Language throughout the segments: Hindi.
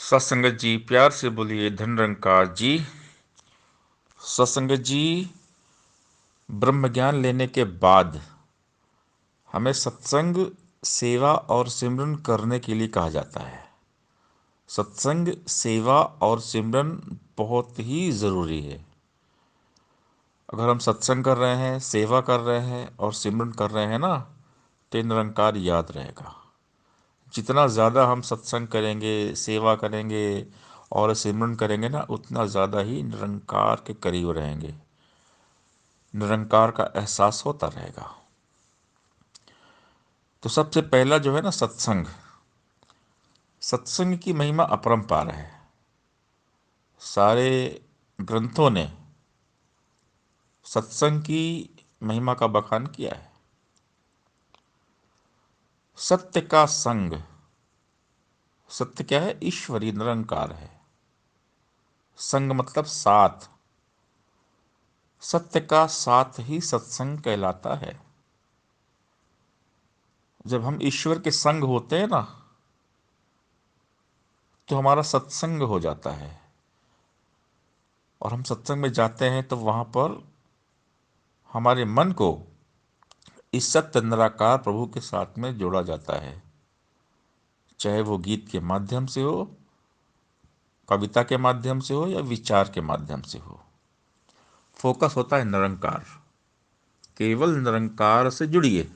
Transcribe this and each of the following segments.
सत्संगत जी, प्यार से बोलिए धन निरंकार जी। सत्संगत जी, ब्रह्म ज्ञान लेने के बाद हमें सत्संग, सेवा और सिमरन करने के लिए कहा जाता है। सत्संग, सेवा और सिमरन बहुत ही ज़रूरी है। अगर हम सत्संग कर रहे हैं, सेवा कर रहे हैं और सिमरन कर रहे हैं ना, तो निरंकार याद रहेगा। जितना ज़्यादा हम सत्संग करेंगे, सेवा करेंगे और सिमरन करेंगे ना, उतना ज़्यादा ही निरंकार के करीब रहेंगे। निरंकार का एहसास होता रहेगा। तो सबसे पहला जो है ना, सत्संग। सत्संग की महिमा अपरंपार है। सारे ग्रंथों ने सत्संग की महिमा का बखान किया है। सत्य का संग। सत्य क्या है? ईश्वरी निरंकार है। संग मतलब साथ। सत्य का साथ ही सत्संग कहलाता है। जब हम ईश्वर के संग होते हैं ना, तो हमारा सत्संग हो जाता है। और हम सत्संग में जाते हैं तो वहां पर हमारे मन को इस सत्य निराकार प्रभु के साथ में जोड़ा जाता है। चाहे वो गीत के माध्यम से हो, कविता के माध्यम से हो या विचार के माध्यम से हो। फोकस होता है निरंकार। केवल निरंकार से जुड़िए।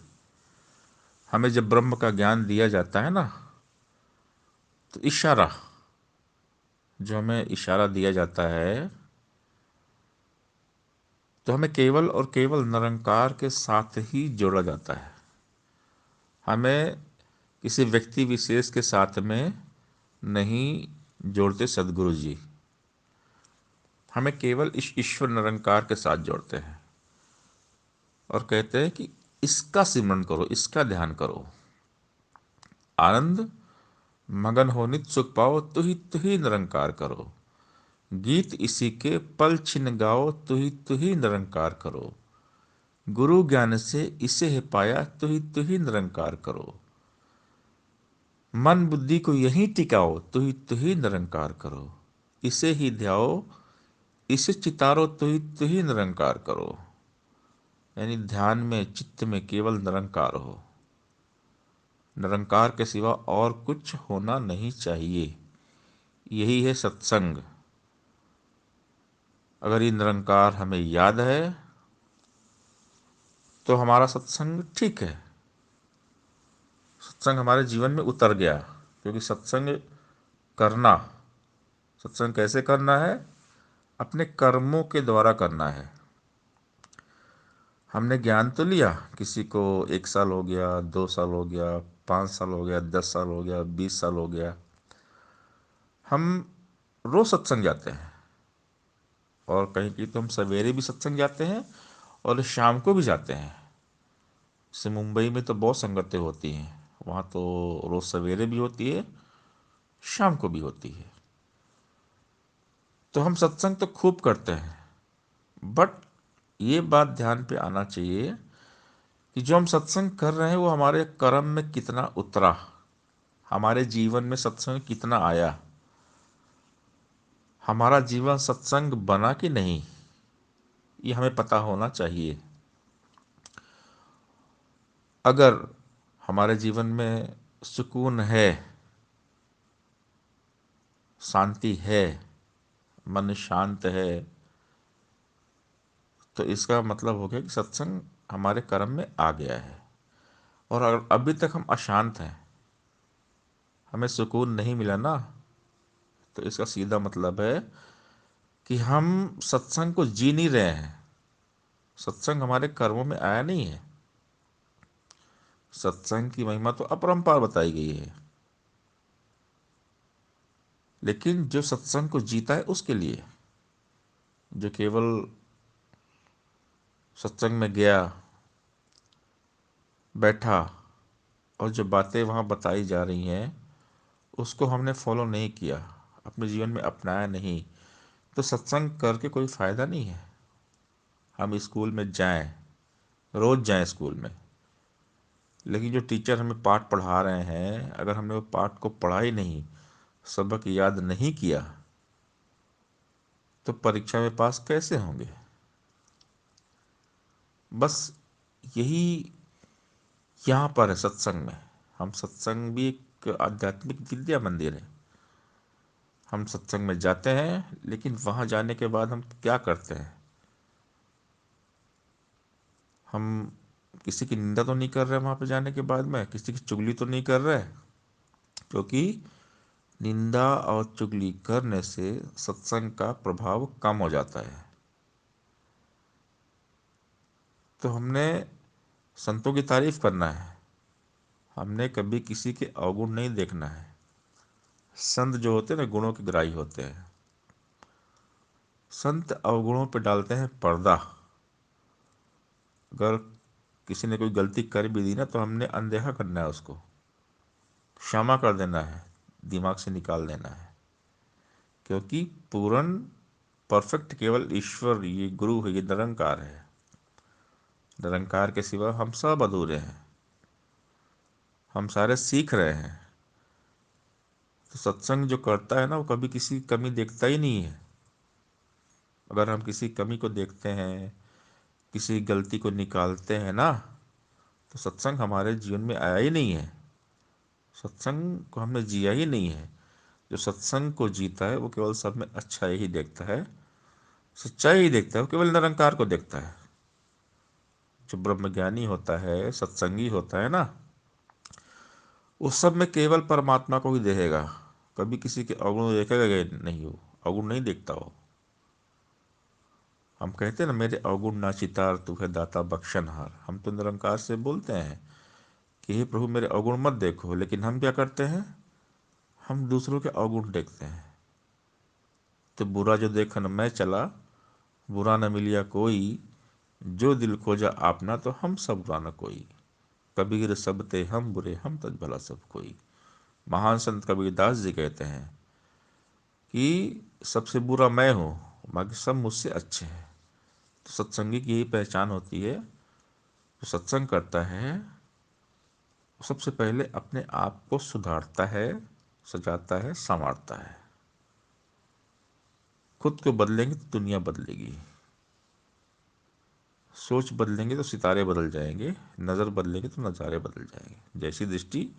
हमें जब ब्रह्म का ज्ञान दिया जाता है ना, तो इशारा, जो हमें इशारा दिया जाता है, तो हमें केवल और केवल निरंकार के साथ ही जोड़ा जाता है। हमें किसी व्यक्ति विशेष के साथ में नहीं जोड़ते सदगुरु जी। हमें केवल इस ईश्वर निरंकार के साथ जोड़ते हैं और कहते हैं कि इसका सिमरन करो, इसका ध्यान करो। आनंद मगन हो नित सुख पाओ, तू ही निरंकार करो। गीत इसी के पल छिन गाओ, तू ही निरंकार करो। गुरु ज्ञान से इसे है पाया, तू ही निरंकार करो। मन बुद्धि को यहीं टिकाओ, तू ही निरंकार करो। इसे ही ध्याओ, इसे चितारो, तू ही निरंकार करो। यानी ध्यान में, चित्त में केवल निरंकार हो। निरंकार के सिवा और कुछ होना नहीं चाहिए। यही है सत्संग। अगर ये निरंकार हमें याद है तो हमारा सत्संग ठीक है। सत्संग हमारे जीवन में उतर गया। क्योंकि सत्संग करना, सत्संग कैसे करना है? अपने कर्मों के द्वारा करना है। हमने ज्ञान तो लिया, किसी को 1 साल हो गया, 2 साल हो गया, 5 साल हो गया, 10 साल हो गया, 20 साल हो गया। हम रोज सत्संग जाते हैं। और कहीं की तो हम सवेरे भी सत्संग जाते हैं और शाम को भी जाते हैं। जैसे मुंबई में तो बहुत संगतें होती हैं, वहाँ तो रोज सवेरे भी होती है, शाम को भी होती है। तो हम सत्संग तो खूब करते हैं, बट ये बात ध्यान पे आना चाहिए कि जो हम सत्संग कर रहे हैं वो हमारे कर्म में कितना उतरा, हमारे जीवन में सत्संग कितना आया, हमारा जीवन सत्संग बना कि नहीं, ये हमें पता होना चाहिए। अगर हमारे जीवन में सुकून है, शांति है, मन शांत है, तो इसका मतलब हो गया कि सत्संग हमारे कर्म में आ गया है। और अगर अभी तक हम अशांत हैं, हमें सुकून नहीं मिला ना, तो इसका सीधा मतलब है कि हम सत्संग को जी नहीं रहे हैं। सत्संग हमारे कर्मों में आया नहीं है। सत्संग की महिमा तो अपरंपार बताई गई है, लेकिन जो सत्संग को जीता है उसके लिए, जो केवल सत्संग में गया, बैठा और जो बातें वहाँ बताई जा रही हैं उसको हमने फॉलो नहीं किया, अपने जीवन में अपनाया नहीं, तो सत्संग करके कोई फ़ायदा नहीं है। हम स्कूल में जाएं, रोज़ जाएं स्कूल में, लेकिन जो टीचर हमें पाठ पढ़ा रहे हैं, अगर हमने वो पाठ को पढ़ा ही नहीं, सबक याद नहीं किया तो परीक्षा में पास कैसे होंगे। बस यही यहाँ पर है सत्संग में। हम सत्संग भी एक आध्यात्मिक विद्या मंदिर है। हम सत्संग में जाते हैं, लेकिन वहाँ जाने के बाद हम क्या करते हैं? हम किसी की निंदा तो नहीं कर रहे वहाँ पे जाने के बाद में, किसी की चुगली तो नहीं कर रहे, क्योंकि निंदा और चुगली करने से सत्संग का प्रभाव कम हो जाता है। तो हमने संतों की तारीफ करना है, हमने कभी किसी के अवगुण नहीं देखना है। संत जो होते हैं ना, गुणों के ग्राही होते हैं। संत अवगुणों पे डालते हैं पर्दा। अगर किसी ने कोई गलती कर भी दी ना, तो हमने अनदेखा करना है, उसको क्षमा कर देना है, दिमाग से निकाल देना है। क्योंकि पूर्ण परफेक्ट केवल ईश्वर, ये गुरु है, ये निरंकार है। निरंकार के सिवा हम सब अधूरे हैं, हम सारे सीख रहे हैं। तो सत्संग जो करता है ना, वो कभी किसी की कमी देखता ही नहीं है। अगर हम किसी कमी को देखते हैं, किसी गलती को निकालते हैं ना, तो सत्संग हमारे जीवन में आया ही नहीं है, सत्संग को हमने जिया ही नहीं है। जो सत्संग को जीता है वो केवल सब में अच्छाई ही देखता है, सच्चाई ही देखता है, वो केवल निरंकार को देखता है। जो ब्रह्मज्ञानी होता है, सत्संगी होता है ना, उस सब में केवल परमात्मा को ही देखेगा, कभी किसी के अवगुण देखेगा नहीं, वो अवगुण नहीं देखता हो। हम कहते हैं ना, मेरे अवगुण ना चितार, तू है दाता बख्शनहार। हम तो निरंकार से बोलते हैं कि हे प्रभु मेरे अवगुण मत देखो, लेकिन हम क्या करते हैं? हम दूसरों के अवगुण देखते हैं। तो बुरा जो देखन मैं चला, बुरा न मिलिया कोई, जो दिल खोजा आपना, तो हम सब बुरा न कोई। कबीर सब ते हम बुरे, हम तज भला सब कोई। महान संत कबीरदास जी कहते हैं कि सबसे बुरा मैं हूँ, बाकी सब मुझसे अच्छे हैं। तो सत्संगी की यही पहचान होती है। जो सत्संग करता है वो सबसे पहले अपने आप को सुधारता है, सजाता है, संवारता है। खुद को बदलेंगे तो दुनिया बदलेगी, सोच बदलेंगे तो सितारे बदल जाएंगे, नज़र बदलेंगे तो नज़ारे बदल जाएंगे। जैसी दृष्टि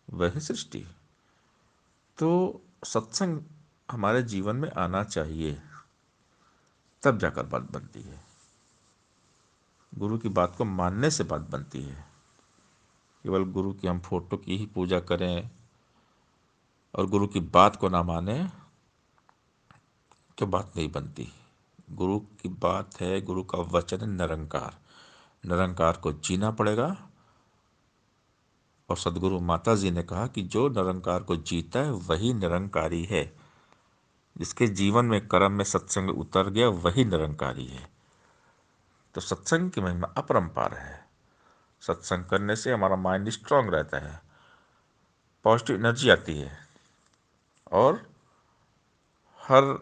वही सृष्टि। तो सत्संग हमारे जीवन में आना चाहिए, तब जाकर बात बनती है। गुरु की बात को मानने से बात बनती है। केवल गुरु की हम फोटो की ही पूजा करें और गुरु की बात को ना माने तो बात नहीं बनती। गुरु की बात है, गुरु का वचन है निरंकार। निरंकार को जीना पड़ेगा। और सदगुरु माता जी ने कहा कि जो निरंकार को जीता है वही निरंकारी है। जिसके जीवन में कर्म में सत्संग उतर गया वही निरंकारी है। तो सत्संग की महिमा अपरंपार है। सत्संग करने से हमारा माइंड स्ट्रांग रहता है, पॉजिटिव एनर्जी आती है। और हर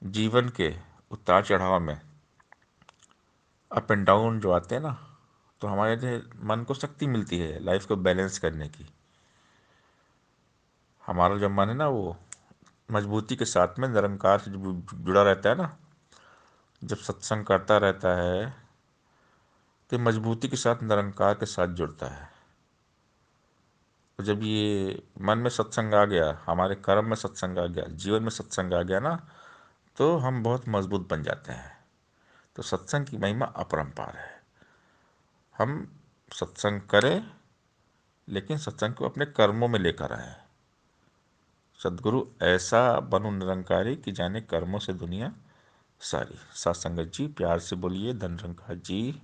जीवन के उतार चढ़ाव में अप एंड डाउन जो आते हैं ना, तो हमारे मन को शक्ति मिलती है लाइफ को बैलेंस करने की। हमारा जो मन है ना, वो मजबूती के साथ में निरंकार से जुड़ा रहता है ना। जब सत्संग करता रहता है तो मजबूती के साथ निरंकार के साथ जुड़ता है। तो जब ये मन में सत्संग आ गया, हमारे कर्म में सत्संग आ गया, जीवन में सत्संग आ गया ना, तो हम बहुत मजबूत बन जाते हैं। तो सत्संग की महिमा अपरंपार है। हम सत्संग करें, लेकिन सत्संग को अपने कर्मों में लेकर आए। सदगुरु ऐसा बनो निरंकारी कि जाने कर्मों से दुनिया सारी। सात संगत जी, प्यार से बोलिए धन निरंकार जी